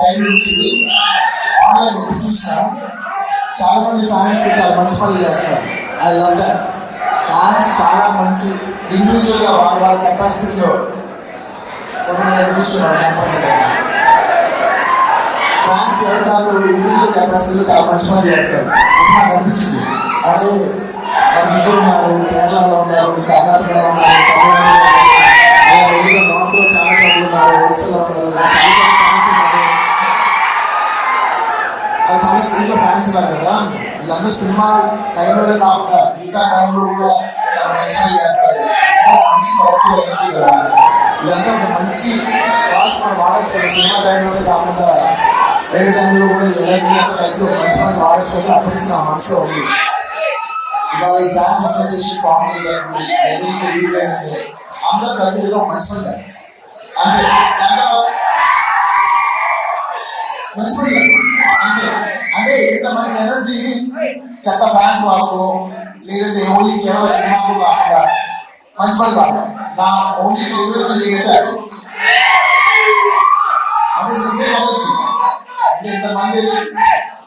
Time నుంచి online ఎప్పుడు చూసినా చాలా మంది ఫ్యాన్స్ చాలా మంచి పనులు చేస్తారు. I love that. ఫ్యాన్స్ చాలా మంచి ఇండివిజువల్గా వాళ్ళ కెపాసిటీలో కూర్చున్నారు. ఫ్యాన్స్ ఎవరు ఇండివిజువల్ కెపాసిటీలో చాలా మంచి పనులు చేస్తారు అని నాకు అనిపించింది. అదే వాళ్ళు ఇక్కడ ఉన్నారు, కేరళలో ఉన్నారు, కర్ణాటకలో ఉన్నారు, తమిళనాడులో నార్త్లో చాలా చోట్ల ఉన్నారు, ఒడిస్సాలో ఉన్నారు, చాలా సినిమా ఫ్యాన్స్ ఉన్నారు కదా. వీళ్ళందరూ సినిమా టైంలోనే కాకుండా మిగతా టైంలో కూడా చాలా మంచిగా చేస్తారు. మంచి పవర్ఫుల్ ఎనర్జీ కదా. ఇదంతా ఒక మంచి క్లాస్ మనం వాడచ్చు. సినిమా టైంలోనే కాకుండా వేరే టైంలో కూడా ఎనర్జీ అంతా కలిసి ఒక మంచి మనకి వాడచ్చు. అప్పటి నుంచి నా మనసు ఉంది. ఇవాళ ఈ ఫ్యాన్స్ అసోసియేషన్ ఫామ్ చేయడానికి ఎవరికి రీజన్ అంటే అందరూ కలిసి ఒక మంచి పని అంతే. మంచి పని అంతే. అంటే ఇంతమంది ఎనర్జీ చెత్త ఫ్యాన్స్ వాళ్ళకు లేదంటే ఓన్లీ కేవలం సినిమాకు కాకుండా మంచి పని కాదు. నా ఓన్లీ క్యూరియాసిటీ అంటే సినిమా అంటే ఇంతమంది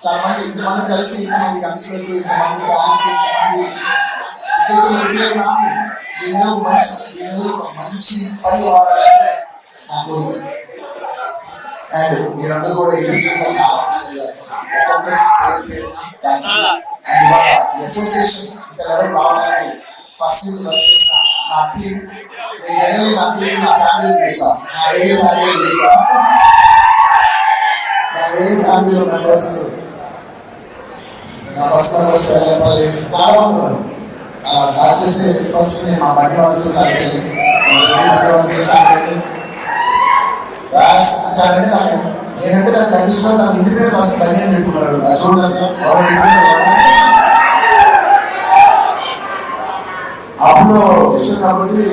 చాలా మంచి ఇంతమంది కలిసి ఇంతమంది యంగ్స్టర్స్ ఇంతమంది ఫ్యాన్స్ మంచి పని వాడాలని నా కోరిక. అండ్ మీరందరూ కూడా ఇండివిజువల్గా చాలా మంచి చేస్తారు. అండ్ ఇవాళ ఈ అసోసియేషన్ ఇంత లెవెల్ రావడానికి ఫస్ట్ నుంచి వర్క్ చేసిన నా టీం, నేను జనరల్ నా టీం నా ఫ్యామిలీ పిలుస్తాను, నా ఏరియా ఫ్యామిలీ పిలుస్తాను. నా ఏరియా ఫ్యామిలీలో మెంబర్స్ నా ఫస్ట్ మెంబర్స్ చాలా మంది ఉన్నారు. స్టార్ట్ చేస్తే ఫస్ట్ నేను మా బన్నివాసులు స్టార్ట్ చేయాలి. బన్నివాసులు స్టార్ట్ చేయాలి అంటే నాకు నేనంటే దానికి కనిపిస్తున్నా నాకు ఇంటి పేరు ఫస్ట్ బన్నీ అని పెట్టుకున్నాడు. చూడండి సార్ అప్పుడు ఇష్టం కాబట్టి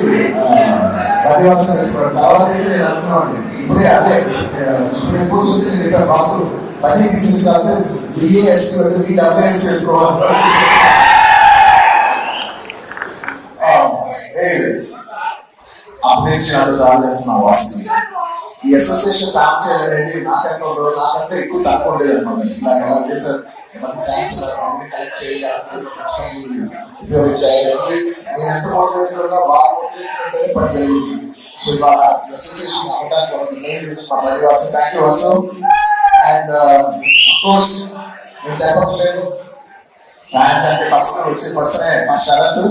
బన్నివాసం పెట్టుకున్నాడు. తర్వాత అయితే నేను అనుకున్నాను ఇప్పుడే అదే ఇప్పుడు ఎక్కువ చూస్తే నేను ఇక్కడ బాసు బన్నీ తీసేసి కాస్తే బిఏఎస్ డబ్ల్యూఎస్ చేసుకోవాలి సార్. అపేక్షలు రాజేస్తున్న వాసుని ఈ అసోసియేషన్ ఫామ్ చేయడం అనేది నాకంటే ఎక్కువ తక్కువ ఉండేది అనమాట. ఇలా ఎలా చేశారు ఫ్యాన్స్ కలెక్ట్ చేయాలి ఉపయోగించాలి నేను ఎంత మోటివేటెడ్గా బాగా మోటివేటెడ్ పని జరిగింది. సో ఇవాళ అసోసియేషన్ అవ్వడానికి ఒక మెయిన్ రీజన్ మా బడి Vasu. Thank you Vasu. And of course నేను చెప్పట్లేదు ఫ్యాన్స్ అంటే ఫస్ట్ వచ్చే పర్సనే మా శరత్.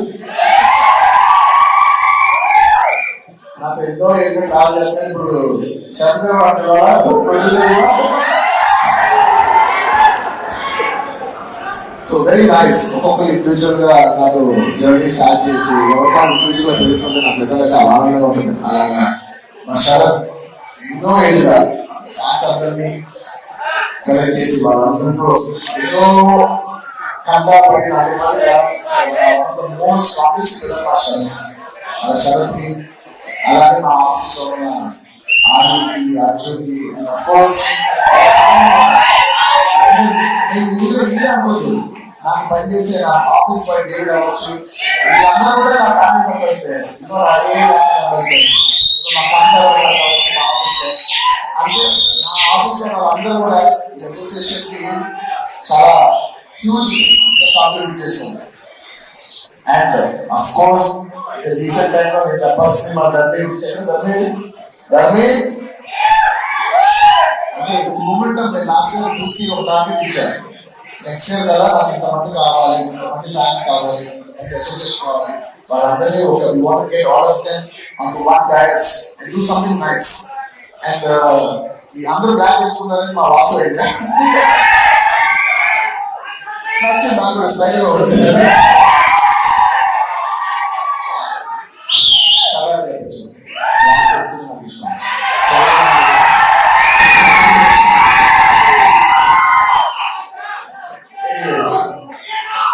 నాతో ఎన్నో ట్రావెల్ చేస్తాను. ఇప్పుడు Sharath producer. So very nice. ఒక్కొక్కరు ఇండివిజువల్ గా నాతో జర్నీ స్టార్ట్ చేసి ఎవరికైనా ఇండివిజువల్ గా పెరుగుతుంటే నాకు నిజంగా చాలా ఆనందంగా ఉంటుంది. అలాగా మా శరత్ ఎన్నో ఏళ్ళుగా ఫ్యాన్స్ అందరినీ కలెక్ట్ చేసి వాళ్ళందరితో ఎన్నో కంటాలు పడి మోస్ట్ స్ట్రాంగెస్ట్ మా శరత్. ఆ శరత్కి అలాగే మా ఆఫీస్ లో ఉన్న ఆర్కి అర్జున్కి అనుకోదు నాకు పనిచేసే నా ఆఫీస్ బాయ్ డేవిడ్ అవ్వచ్చు, వీళ్ళందరూ కూడా నా ఫ్యామిలీ మెంబర్స్. ఇంకో అదే మెంబర్స్ మా కాంటాక్ట్ కావచ్చు మా ఆఫీస్ లో. అంటే నా ఆఫీస్ లో వాళ్ళందరూ కూడా ఈ అసోసియేషన్ కి చాలా హ్యూజ్ కాంట్రిబ్యూట్ చేస్తుంది. అండ్ అఫ్ కోర్స్ రీసెంట్ టైంలో నేను చెప్పాల్సింది మా ధర్మేడి అంటే మూమెంట్ నేను లాస్ట్ ఇయర్ పిలిచి ఒక టార్గెట్ ఇచ్చాను. నెక్స్ట్ ఇయర్ కదా నాకు ఇంతమంది కావాలి, ఇంతమంది ఫ్యాన్స్ కావాలి, ఇంతమంది అసోసియేషన్ కావాలి, వాళ్ళందరినీ ఒక you want get all of them on to one dais and do something nice. And ఈ అందరూ బ్యాక్ చేసుకున్నారని మా వాసు ఐడియా నచ్చింది. నాకు స్టైల్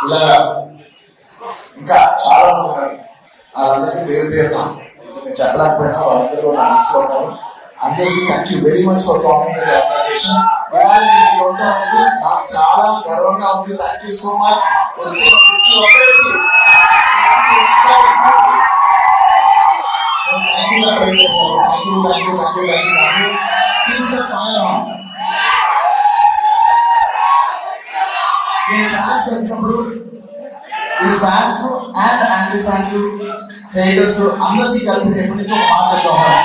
ఇలా ఇంకా చాలా మంది ఉన్నారు. వాళ్ళందరికీ పేరు పేరున నేను చెప్పలేకపోయినా వాళ్ళందరూ నా మనసులో ఉన్నారు. అందరికీ thank you very much for forming this organisation. అనేది నాకు చాలా గర్వంగా ఉంది. Thank you so much. వచ్చిన ప్రతి ఒక్కరికి keep the fire on. నేను ఫ్యాన్స్ కలిసినప్పుడు ఇది fans and anti fans haters అందరికీ కలిపి ఎప్పటి నుంచో ఒక మాట చెప్తా ఉన్నాను.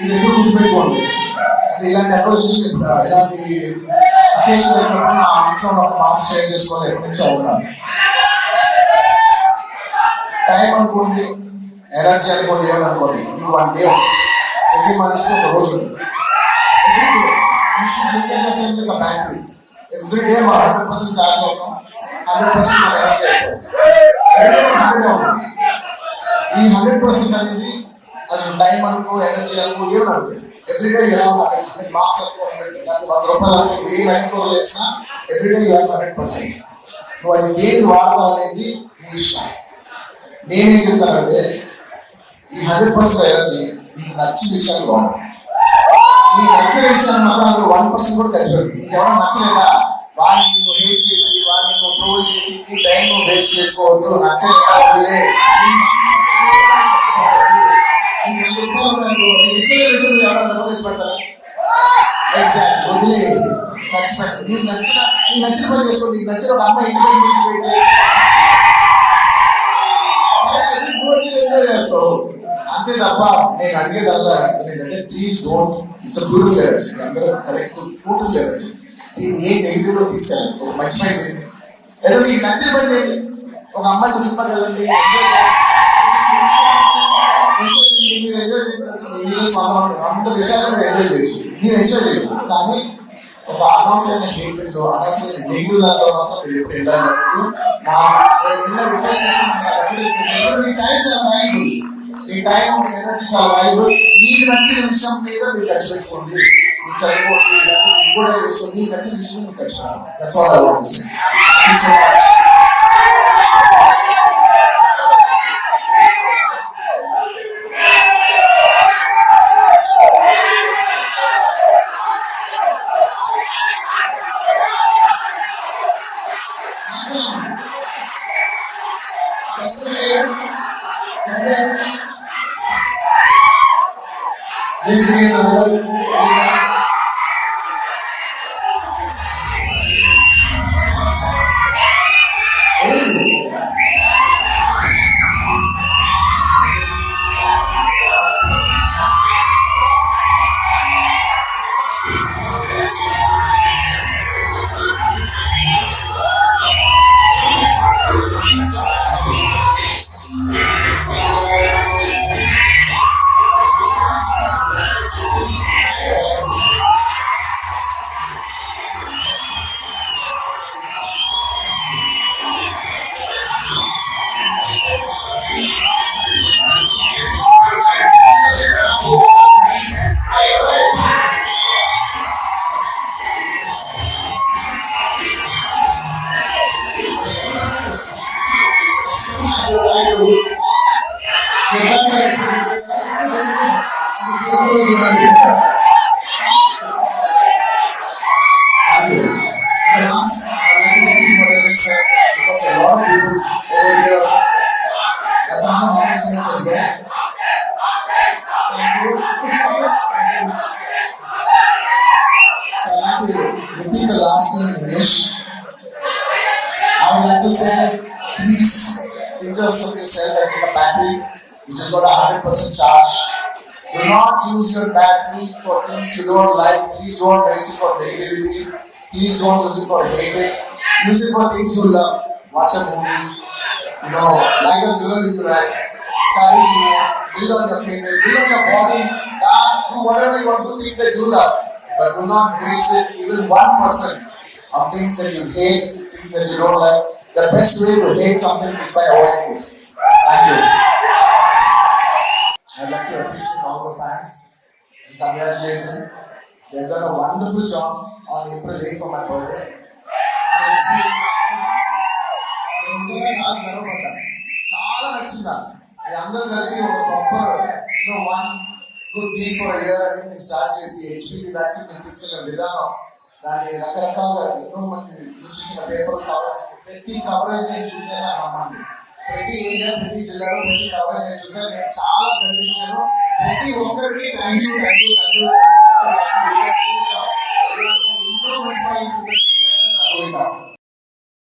ఇది ఎప్పుడు గుర్తుపెట్టుకోండి. అది ఇలాంటి అప్రోసియేషన్ ఇలాంటి అకేషన్ అయినప్పుడు నా మనసులో ఒక మాట షేర్ చేసుకోవాలి ఎప్పటి నుంచో ఉన్నాను. టైం అనుకోండి, ఎనర్జీ అనుకోండి, ఏమనుకోండి, ఇది 1 day. ప్రతి మనిషికి ఒక రోజు ఉంటుంది. బ్యాటరీ ఎవ్రీ డే మా 100% ఛార్జ్ అవుతాం, 100% మన ఎనర్జీ అయిపోతుంది. ఈ 100% అనేది అది టైం అనుకో, ఎనర్జీ అనుకో, ఏమనుకో, ఎవ్రీడే యూ హ్యావ్ 100 మార్క్స్ అనుకో, 100 రూపాయలు అనుకో, ఏ మెట్రోలు వేసినా ఎవ్రీడే యూ హ్యావ్ 100%. నువ్వు అది ఏది వాడతావు అనేది నీ ఇష్టం. నేనేం చెప్తానంటే ఈ 100% ఎనర్జీ నీకు నచ్చిన విషయాలు వాడు. నీకు నచ్చిన విషయాన్ని మాత్రం 1% కూడా ఖర్చు పెట్టు. నీకు ఎవరైనా నచ్చలేదా వాళ్ళని నువ్వు హేట్ చేసి, వాళ్ళని నువ్వు ట్రోల్ చేసి నీ టైం నువ్వు వేస్ట్ చేసుకోవద్దు. నచ్చలేదా వదిలే. వదిలే, ఖర్చు పెట్టు. నీకు నచ్చిన పని చేసుకో. నీకు నచ్చిన ఒక అమ్మాయి ఇంటి ఎంజాయ్ చేస్తావు అంతే తప్ప నేను అడిగేదల్లా ఏంటంటే please don't, it's beautiful energy. అందరూ కలెక్ట్ బ్యూటిఫుల్ ఎనర్జీ. దీన్ని ఏ నెగిటివ్ లో తీసుకెళ్ళండి. ఒక మంచి పని చేయండి, ఏదో మీకు నచ్చిన పని చేయండి. ఒక అమ్మాయితో సినిమాకి వెళ్ళండి, మీరు ఎంజాయ్ చేయాల్సిన అందరి విషయాలు మీరు ఎంజాయ్ చేయొచ్చు. మీరు ఎంజాయ్ చేయరు, కానీ ఒక అనవసరమైన హేట్తో అనవసరమైన నెగిటివ్ దాంట్లో మాత్రం మీరు ఎప్పుడు ఎంజాయ్ చేయలేదు. రిక్వెస్ట్ చేస్తున్నాను, మీ టైం చాలా వాల్యుబుల్, మీ టైం ఎనర్జీ చాలా వాల్యుబుల్. మీకు నచ్చిన విషయం మీద మీరు ఖర్చు పెట్టుకోండి, మీరు చదువుకోండి, కూడా చేసుకోండి. మీకు నచ్చిన విషయం మీరు ఖర్చు పెట్టుకోండి. That's all I want to say. Thank you so much. Repeat the last name in English. I would like to say, please think of yourself as like a battery. You just got a 100% charge. Do not use your battery for things you don't like. Please don't waste it for negativity. Please don't use it for hating. Use it for things you love. Watch a movie. Like a girl if you like. Study more. Build on your career. Build on your body. Dance. Do whatever you want to do, things that you love. But do not waste it even 1% on things that you hate, things that you don't like. The best way to hate something is by avoiding it. Thank you. I'd like to appreciate all the fans and congratulate them. They've done a wonderful job on April 8th for my birthday. చాలా నచ్చిందా మీ అందరూ కలిసి ఒక proper one good day for year అని మీరు start చేసి HPV vaccine మీరు తీసుకెళ్ళిన విధానం, దాని రకరకాల ఎన్నో మంది చూసిన పేపర్ కవరేజ్, ప్రతి కవరేజ్ నేను చూసాను నమ్మండి. ప్రతి ఏరియా, ప్రతి జిల్లాలో ప్రతి కవరేజ్ నేను చూసాను. నేను చాలా గర్వించాను. ప్రతి ఒక్కరికి థ్యాంక్ యూ. ఎన్నో మంచి మైండ్